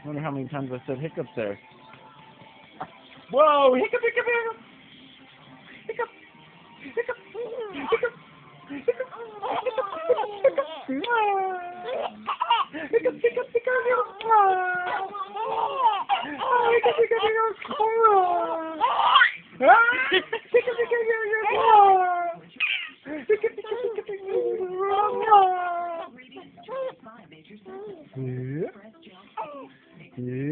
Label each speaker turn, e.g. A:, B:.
A: I wonder how many times I said hiccups there. Whoa! Hiccup, hiccup, hiccup! Hiccup! Hiccup! Hiccup! Hiccup! Hiccup! Hiccup! Hiccup! Yeah.